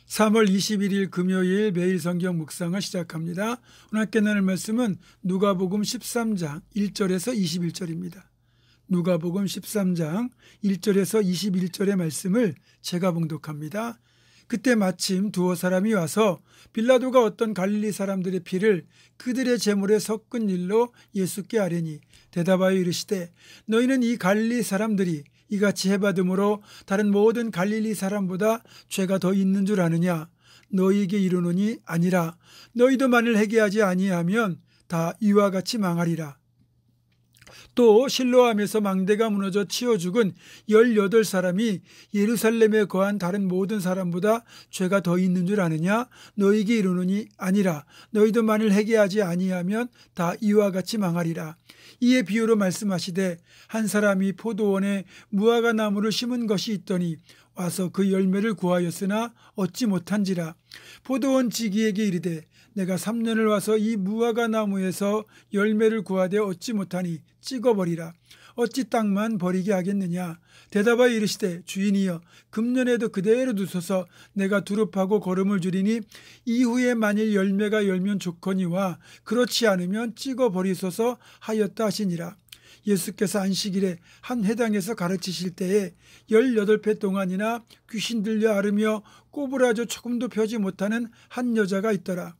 3월 21일 금요일 매일 성경 묵상을 시작합니다. 오늘 함께 나눌 말씀은 누가복음 13장 1절에서 21절입니다. 누가복음 13장 1절에서 21절의 말씀을 제가 봉독합니다. 그때 마침 두어 사람이 와서 빌라도가 어떤 갈릴리 사람들의 피를 그들의 제물에 섞은 일로 예수께 아뢰니 대답하여 이르시되 너희는 이 갈릴리 사람들이 이같이 해받음으로 다른 모든 갈릴리 사람보다 죄가 더 있는 줄 아느냐? 너희에게 이르노니 아니라 너희도 만일 회개하지 아니하면 다 이와 같이 망하리라. 또 실로암에서 망대가 무너져 치어 죽은 18사람이 예루살렘에 거한 다른 모든 사람보다 죄가 더 있는 줄 아느냐? 너희에게 이르노니 아니라 너희도 만일 회개하지 아니하면 다 이와 같이 망하리라. 이에 비유로 말씀하시되 한 사람이 포도원에 무화과 나무를 심은 것이 있더니 와서 그 열매를 구하였으나 얻지 못한지라. 포도원 지기에게 이르되 내가 3년을 와서 이 무화과 나무에서 열매를 구하되 얻지 못하니 찍어버리라. 어찌 땅만 버리게 하겠느냐? 대답하여 이르시되 주인이여 금년에도 그대로 두소서. 내가 두릅하고 거름을 주리니 이후에 만일 열매가 열면 좋거니와 그렇지 않으면 찍어버리소서 하였다 하시니라. 예수께서 안식일에 한 회당에서 가르치실 때에 18회 동안이나 귀신 들려 앓으며 꼬부라져 조금도 펴지 못하는 한 여자가 있더라.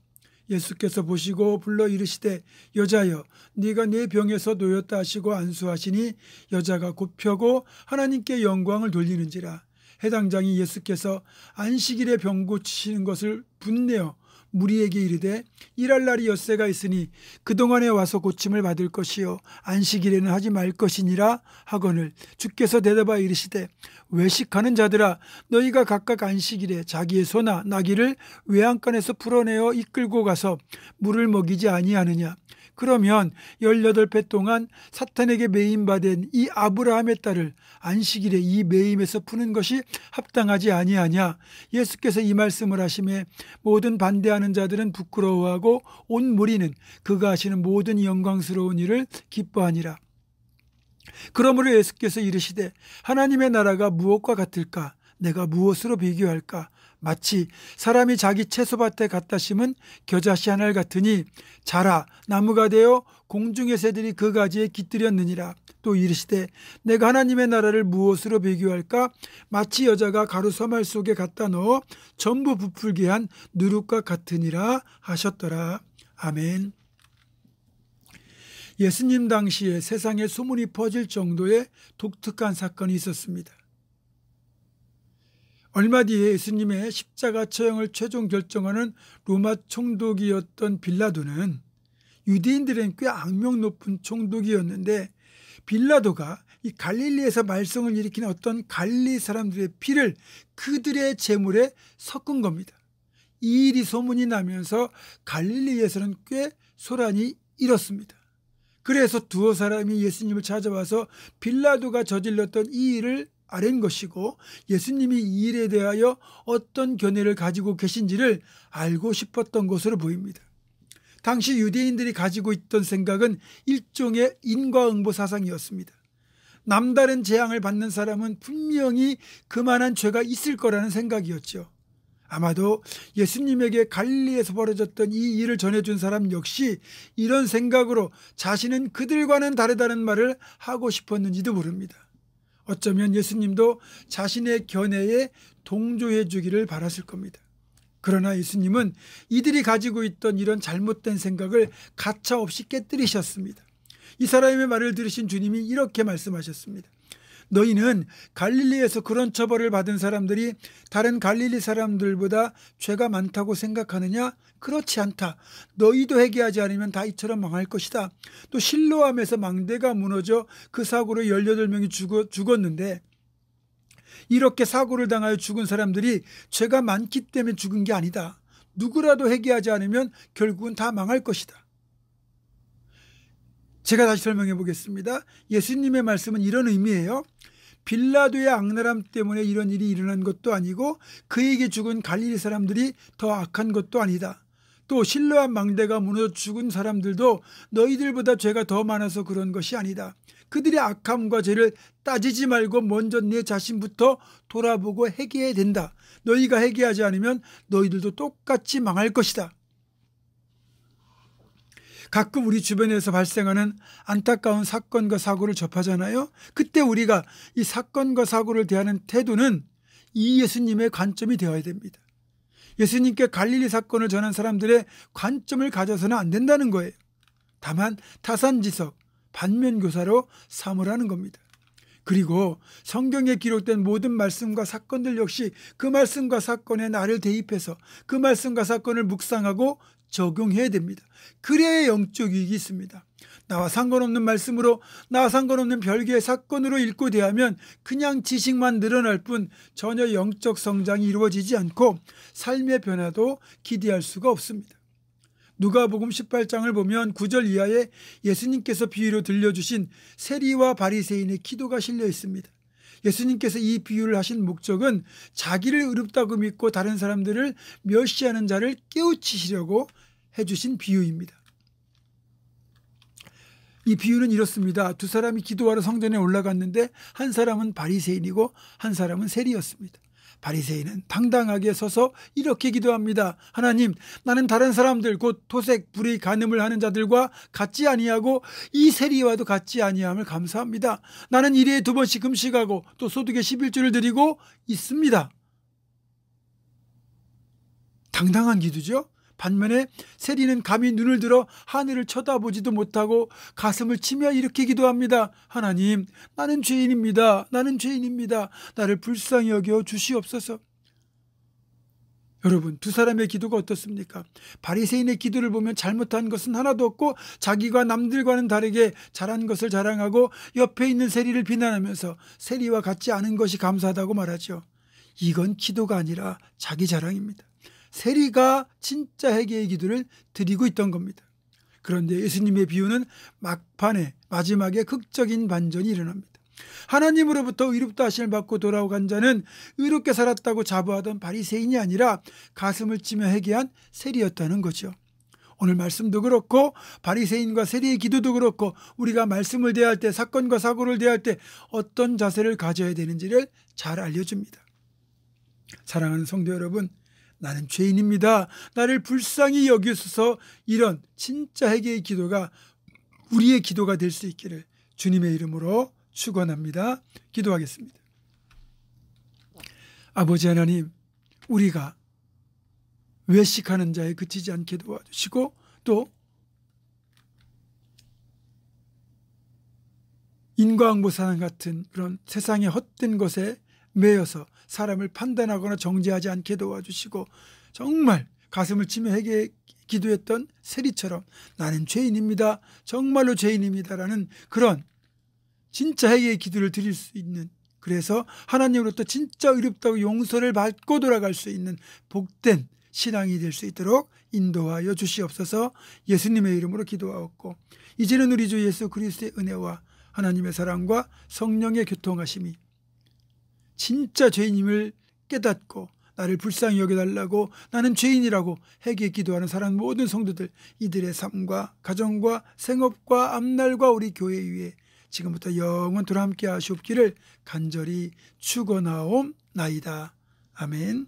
예수께서 보시고 불러 이르시되 여자여 네가 내 병에서 놓였다 하시고 안수하시니 여자가 곧 펴고 하나님께 영광을 돌리는지라. 해당장이 예수께서 안식일에 병 고치시는 것을 분내어 무리에게 이르되 일할 날이 엿새가 있으니 그동안에 와서 고침을 받을 것이요 안식일에는 하지 말 것이니라 하거늘 주께서 대답하여 이르시되 외식하는 자들아 너희가 각각 안식일에 자기의 소나 나귀를 외양간에서 풀어내어 이끌고 가서 물을 먹이지 아니하느냐. 그러면 18배 동안 사탄에게 매임받은 이 아브라함의 딸을 안식일에 이 매임에서 푸는 것이 합당하지 아니하냐. 예수께서 이 말씀을 하시매 모든 반대하는 자들은 부끄러워하고 온 무리는 그가 하시는 모든 영광스러운 일을 기뻐하니라. 그러므로 예수께서 이르시되 하나님의 나라가 무엇과 같을까? 내가 무엇으로 비교할까? 마치 사람이 자기 채소밭에 갖다 심은 겨자씨 한 알 같으니 자라 나무가 되어 공중의 새들이 그 가지에 깃들였느니라. 또 이르시되 내가 하나님의 나라를 무엇으로 비교할까? 마치 여자가 가루 서말 속에 갖다 넣어 전부 부풀게 한 누룩과 같으니라 하셨더라. 아멘. 예수님 당시에 세상에 소문이 퍼질 정도의 독특한 사건이 있었습니다. 얼마 뒤에 예수님의 십자가 처형을 최종 결정하는 로마 총독이었던 빌라도는 유대인들은 꽤 악명 높은 총독이었는데 빌라도가 이 갈릴리에서 말썽을 일으키는 어떤 갈릴리 사람들의 피를 그들의 제물에 섞은 겁니다. 이 일이 소문이 나면서 갈릴리에서는 꽤 소란이 일었습니다. 그래서 두어 사람이 예수님을 찾아와서 빌라도가 저질렀던 이 일을 아는 것이고 예수님이 이 일에 대하여 어떤 견해를 가지고 계신지를 알고 싶었던 것으로 보입니다. 당시 유대인들이 가지고 있던 생각은 일종의 인과응보 사상이었습니다. 남다른 재앙을 받는 사람은 분명히 그만한 죄가 있을 거라는 생각이었죠. 아마도 예수님에게 갈릴리에서 벌어졌던 이 일을 전해준 사람 역시 이런 생각으로 자신은 그들과는 다르다는 말을 하고 싶었는지도 모릅니다. 어쩌면 예수님도 자신의 견해에 동조해 주기를 바랐을 겁니다. 그러나 예수님은 이들이 가지고 있던 이런 잘못된 생각을 가차없이 깨뜨리셨습니다. 이 사람의 말을 들으신 주님이 이렇게 말씀하셨습니다. 너희는 갈릴리에서 그런 처벌을 받은 사람들이 다른 갈릴리 사람들보다 죄가 많다고 생각하느냐? 그렇지 않다. 너희도 회개하지 않으면 다 이처럼 망할 것이다. 또 실로암에서 망대가 무너져 그 사고로 18명이 죽었는데 이렇게 사고를 당하여 죽은 사람들이 죄가 많기 때문에 죽은 게 아니다. 누구라도 회개하지 않으면 결국은 다 망할 것이다. 제가 다시 설명해 보겠습니다. 예수님의 말씀은 이런 의미예요. 빌라도의 악랄함 때문에 이런 일이 일어난 것도 아니고 그에게 죽은 갈릴리 사람들이 더 악한 것도 아니다. 또 신라한 망대가 무너져 죽은 사람들도 너희들보다 죄가 더 많아서 그런 것이 아니다. 그들의 악함과 죄를 따지지 말고 먼저 내 자신부터 돌아보고 회개해야 된다. 너희가 회개하지 않으면 너희들도 똑같이 망할 것이다. 가끔 우리 주변에서 발생하는 안타까운 사건과 사고를 접하잖아요. 그때 우리가 이 사건과 사고를 대하는 태도는 이 예수님의 관점이 되어야 됩니다. 예수님께 갈릴리 사건을 전한 사람들의 관점을 가져서는 안 된다는 거예요. 다만 타산지석, 반면교사로 삼으라는 겁니다. 그리고 성경에 기록된 모든 말씀과 사건들 역시 그 말씀과 사건에 나를 대입해서 그 말씀과 사건을 묵상하고 적용해야 됩니다. 그래야 영적 이익이 있습니다. 나와 상관없는 말씀으로, 나와 상관없는 별개의 사건으로 읽고 대하면 그냥 지식만 늘어날 뿐 전혀 영적 성장이 이루어지지 않고 삶의 변화도 기대할 수가 없습니다. 누가복음 18장을 보면 9절 이하에 예수님께서 비유로 들려주신 세리와 바리새인의 기도가 실려 있습니다. 예수님께서 이 비유를 하신 목적은 자기를 의롭다고 믿고 다른 사람들을 멸시하는 자를 깨우치시려고 해주신 비유입니다. 이 비유는 이렇습니다. 두 사람이 기도하러 성전에 올라갔는데 한 사람은 바리새인이고 한 사람은 세리였습니다. 바리새인은 당당하게 서서 이렇게 기도합니다. 하나님, 나는 다른 사람들 곧 토색, 불의, 간음을 하는 자들과 같지 아니하고 이 세리와도 같지 아니함을 감사합니다. 나는 1회에 2번씩 금식하고 또 소득의 11조를 드리고 있습니다. 당당한 기도죠. 반면에 세리는 감히 눈을 들어 하늘을 쳐다보지도 못하고 가슴을 치며 이렇게 기도합니다. 하나님, 나는 죄인입니다. 나는 죄인입니다. 나를 불쌍히 여겨 주시옵소서. 여러분, 두 사람의 기도가 어떻습니까? 바리새인의 기도를 보면 잘못한 것은 하나도 없고 자기가 남들과는 다르게 잘한 것을 자랑하고 옆에 있는 세리를 비난하면서 세리와 같지 않은 것이 감사하다고 말하죠. 이건 기도가 아니라 자기 자랑입니다. 세리가 진짜 회개의 기도를 드리고 있던 겁니다. 그런데 예수님의 비유는 막판에 마지막에 극적인 반전이 일어납니다. 하나님으로부터 의롭다 하심을 받고 돌아간 자는 의롭게 살았다고 자부하던 바리새인이 아니라 가슴을 치며 회개한 세리였다는 거죠. 오늘 말씀도 그렇고 바리새인과 세리의 기도도 그렇고 우리가 말씀을 대할 때, 사건과 사고를 대할 때 어떤 자세를 가져야 되는지를 잘 알려줍니다. 사랑하는 성도 여러분, 나는 죄인입니다. 나를 불쌍히 여기소서. 이런 진짜 회개의 기도가 우리의 기도가 될 수 있기를 주님의 이름으로 축원합니다. 기도하겠습니다. 아버지 하나님, 우리가 외식하는 자에 그치지 않게 도와주시고 또 인과응보사상 같은 그런 세상의 헛된 것에 매여서 사람을 판단하거나 정죄하지 않게 도와주시고 정말 가슴을 치며 회개 기도했던 세리처럼 나는 죄인입니다. 정말로 죄인입니다라는 그런 진짜 회개의 기도를 드릴 수 있는, 그래서 하나님으로부터 진짜 의롭다고 용서를 받고 돌아갈 수 있는 복된 신앙이 될 수 있도록 인도하여 주시옵소서. 예수님의 이름으로 기도하옵고 이제는 우리 주 예수 그리스도의 은혜와 하나님의 사랑과 성령의 교통하심이 진짜 죄인임을 깨닫고 나를 불쌍히 여겨달라고, 나는 죄인이라고 회개 기도하는 사람 모든 성도들, 이들의 삶과 가정과 생업과 앞날과 우리 교회 위에 지금부터 영원토록 함께 하시옵기를 간절히 축원하옵나이다. 아멘.